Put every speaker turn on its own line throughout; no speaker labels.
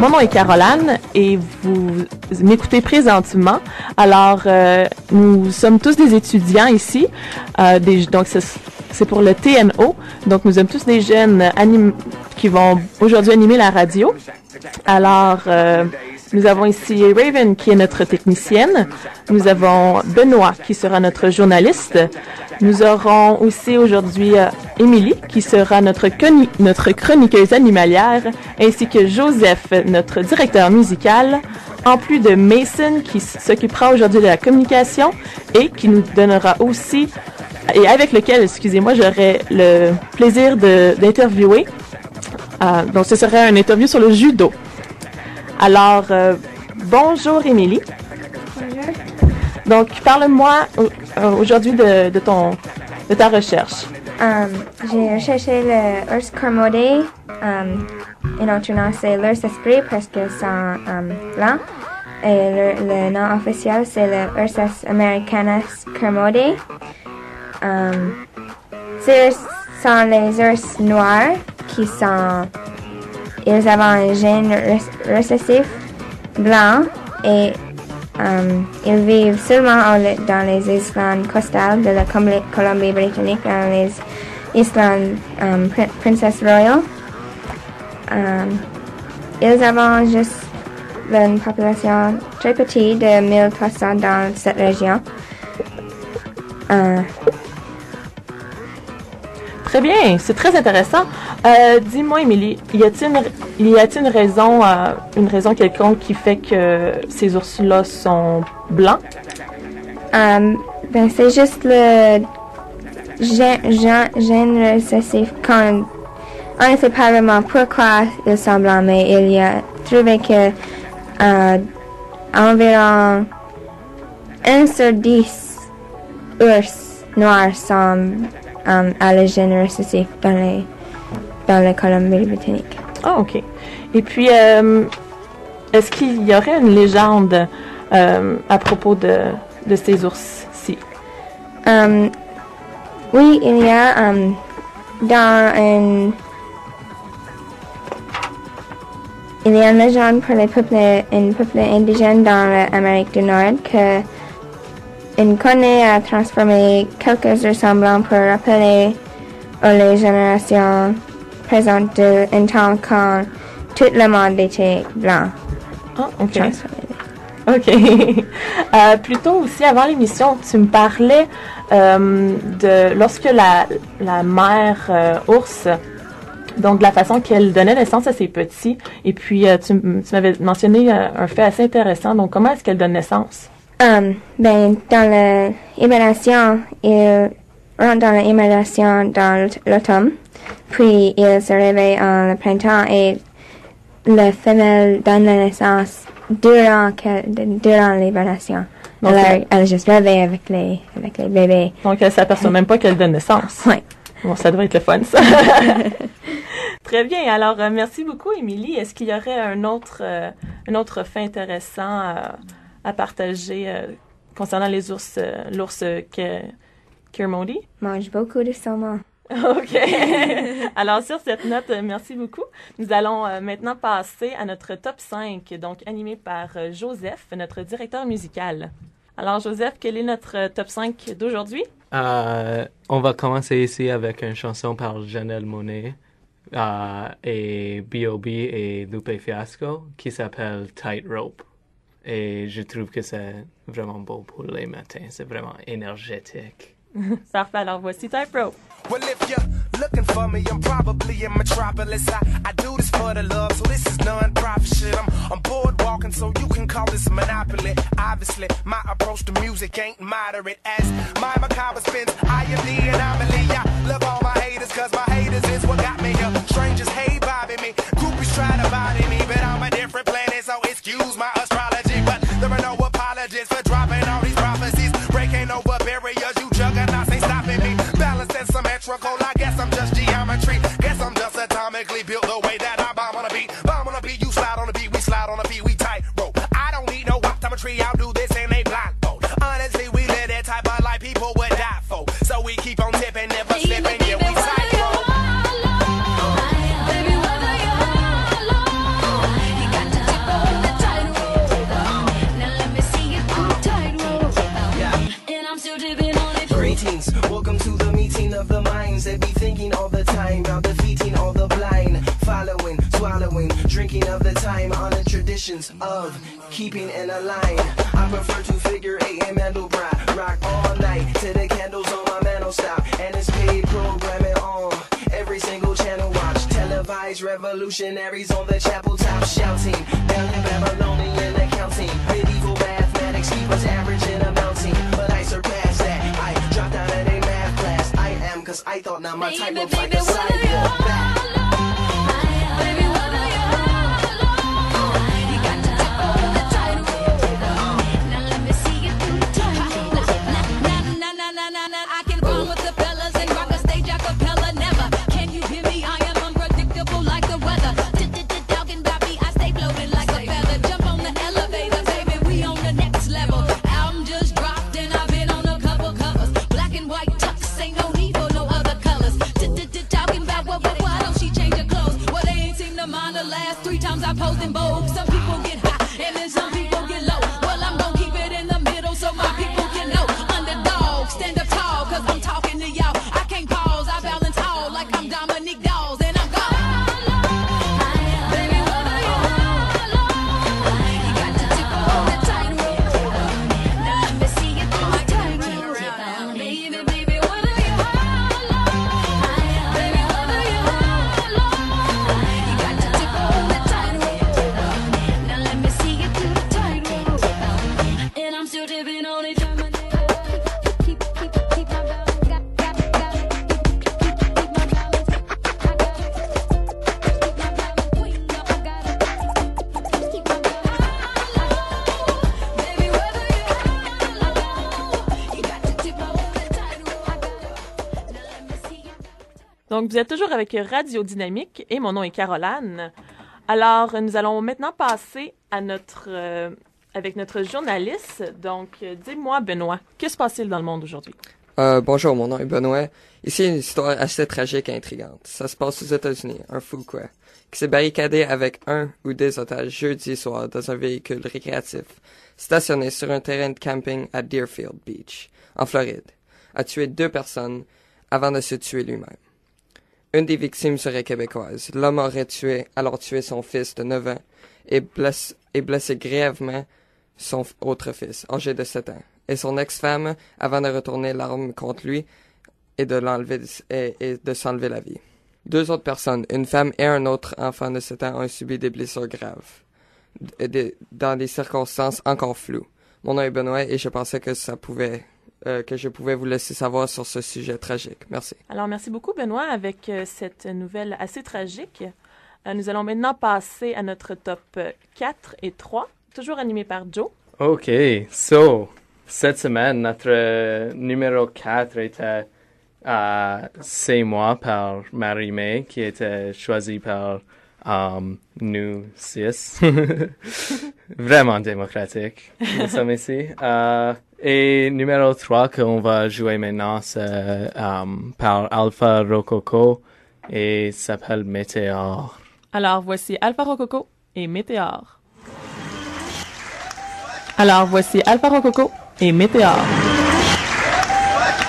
Mon nom est Caroline et vous m'écoutez présentement. Alors, nous sommes tous des étudiants ici. Donc, c'est pour le TNO. Donc, nous sommes tous des jeunes qui vont aujourd'hui animer la radio. Alors, nous avons ici Raven qui est notre technicienne. Nous avons Benoît qui sera notre journaliste. Nous aurons aussi aujourd'hui Émilie qui sera notre chroniqueuse animalière, ainsi que Joseph, notre directeur musical, en plus de Mason qui s'occupera aujourd'hui de la communication et qui nous donnera aussi, et avec lequel, excusez-moi, j'aurai le plaisir d'interviewer. Donc ce serait une interview sur le judo. Alors, bonjour Émilie.
Bonjour.
Donc, parle-moi aujourd'hui de ta recherche.
J'ai recherché le ours cormodé. En notre nom, c'est l'ours esprit parce que c'est blanc. Et le nom officiel, c'est le Ursus americanus cormodé. Ce sont les ours noirs qui sont... Ils ont un gène récessif blanc et ils vivent seulement dans les islandes costales de la Colombie-Britannique, dans les islandes Princess Royal. Ils ont juste une population très petite de 1300 dans cette région.
Très bien, c'est très intéressant. Dis-moi, Émilie, y a-t-il une raison quelconque qui fait que ces ours-là sont blancs?
C'est juste le gène récessif. On ne sait pas vraiment pourquoi ils sont blancs, mais il y a trouvé que environ 1 sur 10 ours noirs sont à le gène récessif dans la Colombie-Britannique.
Ah, OK. Et puis, est-ce qu'il y aurait une légende à propos de ces ours-ci?
Oui, il y a une légende pour les peuples indigènes dans l'Amérique du Nord que une connaît a transformé quelques ressemblants pour rappeler aux générations présentes un temps quand tout le monde était blanc.
Ah, OK. OK. Plus tôt aussi, avant l'émission, tu me parlais de lorsque la mère ours, donc de la façon qu'elle donnait naissance à ses petits, et puis tu m'avais mentionné un fait assez intéressant. Donc, comment est-ce qu'elle donne naissance?
Dans l'hibernation, il rentre dans l'hibernation dans l'automne, puis il se réveille en le printemps et la femelle donne la naissance durant l'hibernation. Alors, elle juste réveille avec les bébés.
Donc, elle s'aperçoit même pas qu'elle donne naissance.
Oui.
Bon, ça doit être le fun, ça. Très bien. Alors, merci beaucoup, Émilie. Est-ce qu'il y aurait un autre fait intéressant à partager concernant les ours, l'ours Kermode?
Mange beaucoup de saumon.
OK. Alors, sur cette note, merci beaucoup. Nous allons maintenant passer à notre top 5, donc animé par Joseph, notre directeur musical. Alors, Joseph, quel est notre top 5 d'aujourd'hui?
On va commencer ici avec une chanson par Janelle Monáe et B.O.B. et Lupe Fiasco qui s'appelle Tightrope. Et je trouve que c'est vraiment beau pour les matins. C'est vraiment énergétique.
Parfait, alors voici Tightrope.
Well, if you're looking for me, I'm probably in Metropolis. I do this for the love, so this is non-profit shit. I'm bored walking, so you can call this monopoly. Obviously, my approach to music ain't moderate. As my macabre spins, I am the anomaly. I love all my haters, cause my haters is what got me here. Strangers hate bobbing me, groupies try to body me, but I'm a different planet, so excuse my astrology. But there are no apologies for dropping all these prophecies, breaking over barriers, you juggernauts ain't stopping me. Balanced and symmetrical, I guess I'm just geometry. Guess I'm just atomically built the way that I bomb on a beat. Bomb on a beat, you slide on a beat, we slide on a beat, we tight rope. I don't need no optometry, I'll do this in a blindfold. Honestly, we live that type of life people would die for. So we keep on tipping, never slipping, yeah, we tight rope.
Baby, whether you're alone, you got to
drinking of the time on the traditions of keeping in a line. I prefer to figure 8 and Mandelbrot. Rock all night till the candles on my mantle stop. And it's paid programming on every single channel watch. Televised revolutionaries on the chapel top shouting. Down in Babylonian accounting. Medieval mathematics keep us average and amounting. But I surpass that. I dropped out of a math class. I am cause I thought now my type looks like a sidewalk back.
Donc, vous êtes toujours avec Radio Dynamique et mon nom est Caroline. Alors, nous allons maintenant passer à avec notre journaliste. Donc, dis-moi, Benoît, que se passe-t-il dans le monde aujourd'hui?
Bonjour, mon nom est Benoît. Ici, une histoire assez tragique et intrigante. Ça se passe aux États-Unis, un fou quoi, qui s'est barricadé avec un ou des otages jeudi soir dans un véhicule récréatif stationné sur un terrain de camping à Deerfield Beach, en Floride, a tué 2 personnes avant de se tuer lui-même. Une des victimes serait québécoise. L'homme aurait tué son fils de 9 ans et blessé grièvement son autre fils, âgé de 7 ans, et son ex-femme avant de retourner l'arme contre lui et de s'enlever la vie. 2 autres personnes, une femme et un autre enfant de 7 ans, ont subi des blessures graves, dans des circonstances encore floues. Mon nom est Benoît et je pensais que je pouvais vous laisser savoir sur ce sujet tragique. Merci.
Alors, merci beaucoup, Benoît, avec cette nouvelle assez tragique. Nous allons maintenant passer à notre top 4 et 3, toujours animé par Joe.
OK, so, cette semaine, notre numéro 4 était C'est moi par Marie-May, qui était choisi par nous 6. Vraiment démocratique, nous sommes ici. Et numéro 3 qu'on va jouer maintenant, c'est par Alpha Rococo et s'appelle Météore.
Alors, voici Alpha Rococo et Météore. Alors, voici Alpha Rococo et Météore.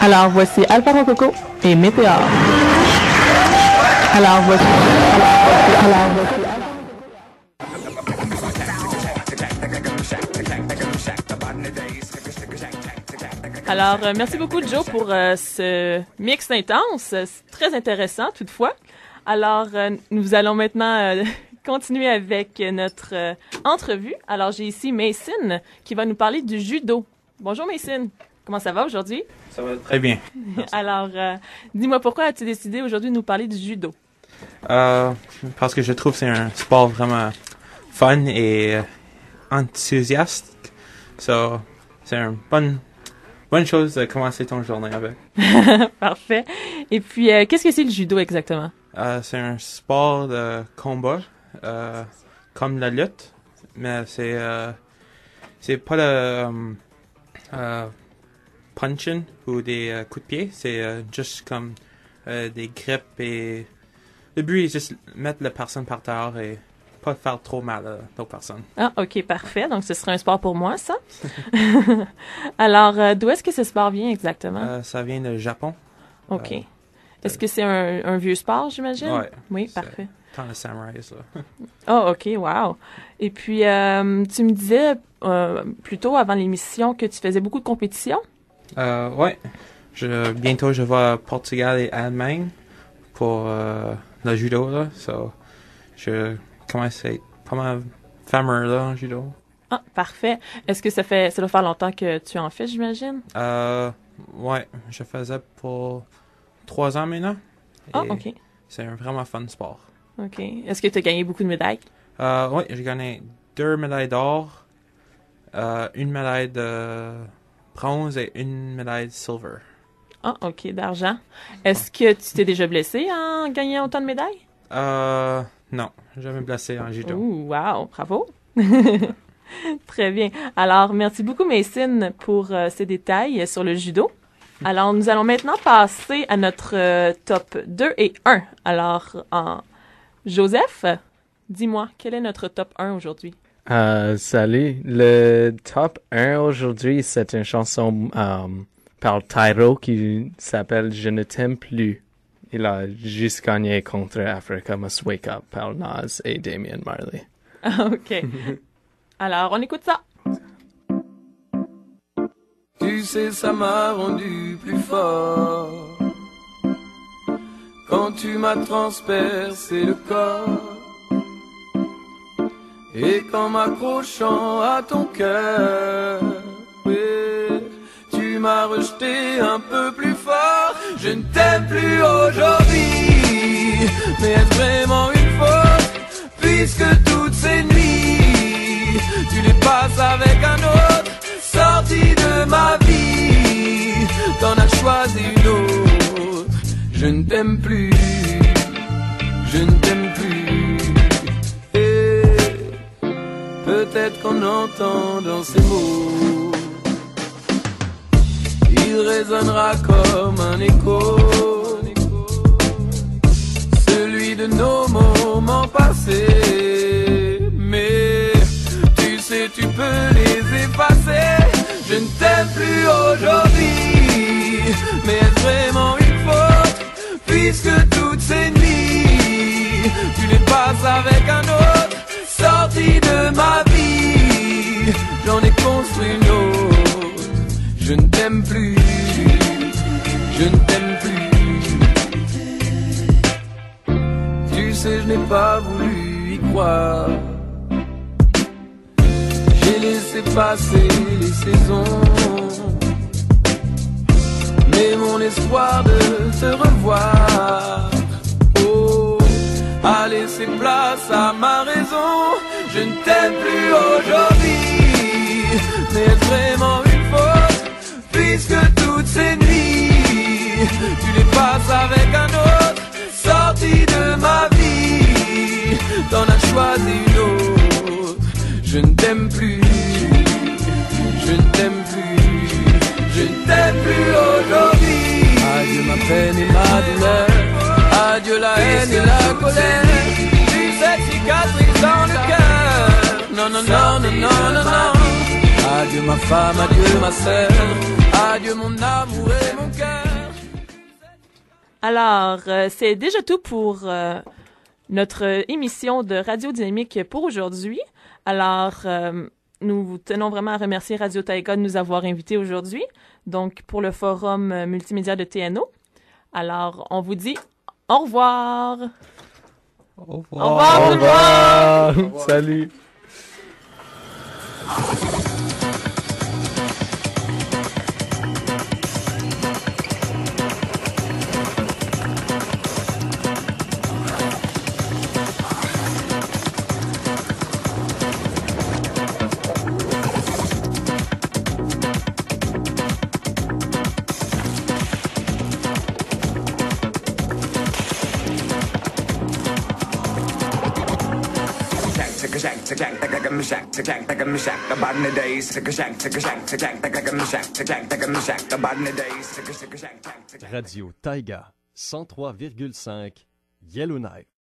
Alors, voici Alpha Rococo et Météore. Alors, voici... Alors, merci beaucoup, Joe, pour ce mix intense. C'est très intéressant, toutefois. Alors, nous allons maintenant continuer avec notre entrevue. Alors, j'ai ici Mason qui va nous parler du judo. Bonjour, Mason. Comment ça va aujourd'hui?
Ça va très bien.
Alors, dis-moi, pourquoi as-tu décidé aujourd'hui de nous parler du judo?
Parce que je trouve que c'est un sport vraiment fun et enthousiaste. So, c'est une bonne chose de commencer ton journée avec.
Parfait. Et puis, qu'est-ce que c'est le judo exactement?
C'est un sport de combat, comme la lutte, mais c'est pas le punching ou des coups de pied, c'est juste comme des grippes et le but est juste mettre la personne par terre et pas faire trop mal à d'autres personnes. Ah,
OK, parfait. Donc, ce serait un sport pour moi, ça. Alors, d'où est-ce que ce sport vient exactement?
Ça vient du Japon.
OK. Est-ce que c'est un vieux sport, j'imagine?
Ouais,
oui, parfait.
Tant le samouraï, ça.
Oh, OK, wow. Et puis, tu me disais plus tôt avant l'émission que tu faisais beaucoup de compétitions?
Ouais. Bientôt, je vais à Portugal et Allemagne pour le judo, là. So, je commence à être pas mal fameux, là, en judo.
Ah, parfait. Est-ce que ça doit faire longtemps que tu en fais, j'imagine?
Ouais. Je faisais pour 3 ans maintenant.
Ah,
Et
OK.
c'est un vraiment fun sport.
OK. Est-ce que tu as gagné beaucoup de médailles?
Oui, j'ai gagné 2 médailles d'or, une médaille de bronze et une médaille de silver.
Ah, OK, d'argent. Est-ce que tu t'es déjà blessé en gagnant autant de médailles?
Non, jamais blessé en judo.
Ouh, wow, bravo! Très bien. Alors, merci beaucoup, Mason, pour ces détails sur le judo. Alors, nous allons maintenant passer à notre top 2 et 1. Alors, Joseph, dis-moi, quel est notre top 1 aujourd'hui?
Salut. Le top 1 aujourd'hui, c'est une chanson par Tyro qui s'appelle Je ne t'aime plus. Il a juste gagné contre Africa Must Wake Up par Nas et Damian Marley.
OK. Alors, on écoute ça.
Tu sais, ça m'a rendu plus fort quand tu m'as transpercé le corps et qu'en m'accrochant à ton cœur, oui, tu m'as rejeté un peu plus fort. Je ne t'aime plus aujourd'hui, mais est-ce vraiment une faute puisque toutes ces nuits tu les passes avec un autre? Sorti de ma vie, t'en as choisi une autre. Je ne t'aime plus, je ne t'aime plus. Et peut-être qu'en entendant ces mots, il résonnera comme un écho, celui de nos moments passés. Mais tu sais, tu peux les effacer. Je ne t'aime plus aujourd'hui, mais est-ce vraiment une faute puisque toutes ces nuits tu les passes avec un autre? Sorti de ma vie, j'en ai construit une autre. Je ne t'aime plus, je ne t'aime plus. Tu sais, je n'ai pas voulu y croire. J'ai laissé passer les saisons, mais mon espoir de te revoir, oh, a laissé place à ma raison. Je ne t'aime plus aujourd'hui, mais est-ce vraiment une faute puisque toutes ces nuits tu les passes avec un autre? Sorti de ma vie, t'en as choisi une autre. Je ne t'aime plus, je ne t'aime plus, je ne t'aime plus aujourd'hui. Adieu ma peine et ma douleur, adieu la haine et la colère. Plus cette cicatrice dans le cœur, non, non, non, non, non, non, non. Adieu ma femme, adieu ma sœur, adieu mon amour et mon cœur.
Alors, c'est déjà tout pour notre émission de Radio Dynamique pour aujourd'hui. Alors, nous tenons vraiment à remercier Radio Taïga de nous avoir invités aujourd'hui, donc pour le forum multimédia de TNO. Alors, on vous dit au revoir!
Au revoir!
Au revoir tout le monde!
Salut!
Radio Taïga 103,5 Yellowknife.